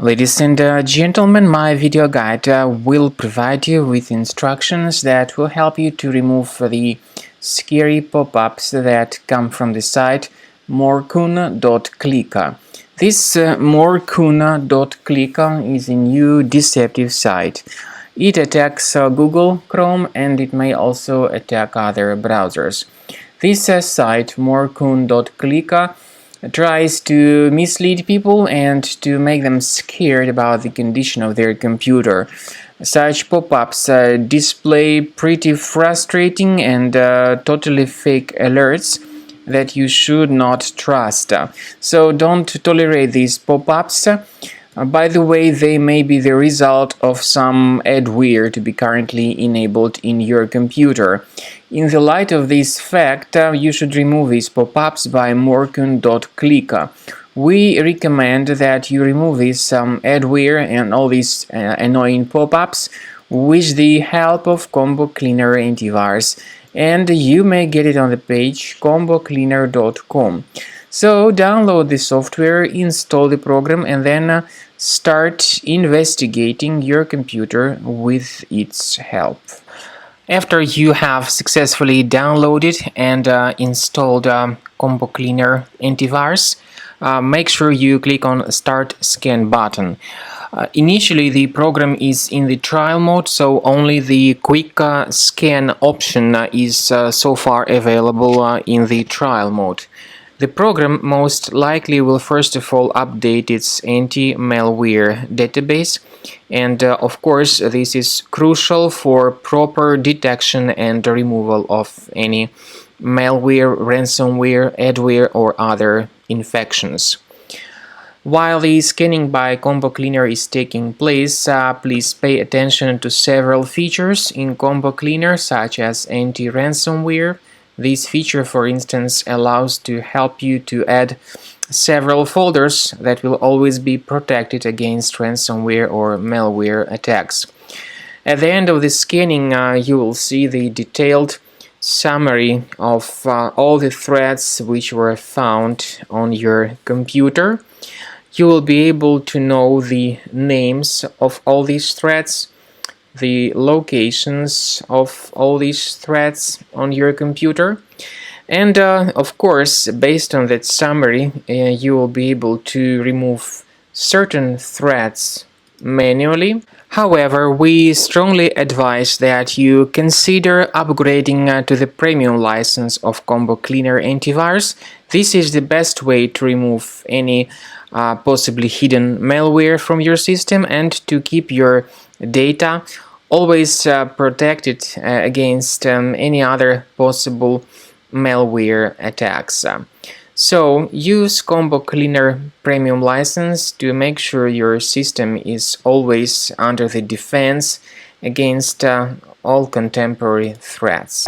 Ladies and gentlemen, my video guide will provide you with instructions that will help you to remove the scary pop-ups that come from the site Morcun.click. This Morcun.click is a new deceptive site. It attacks Google Chrome and it may also attack other browsers. This site Morcun.click tries to mislead people and to make them scared about the condition of their computer. Such pop-ups display pretty frustrating and totally fake alerts that you should not trust. So don't tolerate these pop-ups. By the way, they may be the result of some adware to be currently enabled in your computer. In the light of this fact, you should remove these pop-ups by Morcun.click. We recommend that you remove this adware and all these annoying pop-ups with the help of Combo Cleaner antivirus, and you may get it on the page combocleaner.com. So download the software, install the program, and then start investigating your computer with its help. After you have successfully downloaded and installed Combo Cleaner antivirus, make sure you click on Start Scan button. Initially, the program is in the trial mode, so only the quick scan option is so far available in the trial mode. The program most likely will first of all update its anti-malware database, and of course this is crucial for proper detection and removal of any malware, ransomware, adware or other infections. While the scanning by Combo Cleaner is taking place, please pay attention to several features in Combo Cleaner, such as anti-ransomware. This feature, for instance, allows to help you to add several folders that will always be protected against ransomware or malware attacks. At the end of the scanning, you will see the detailed summary of all the threads which were found on your computer. You will be able to know the names of all these threads, the locations of all these threads on your computer, and of course, based on that summary, you will be able to remove certain threads manually. However, we strongly advise that you consider upgrading to the premium license of Combo Cleaner antivirus. This is the best way to remove any possibly hidden malware from your system and to keep your data always protected against any other possible malware attacks. So use Combo Cleaner Premium license to make sure your system is always under the defense against all contemporary threats.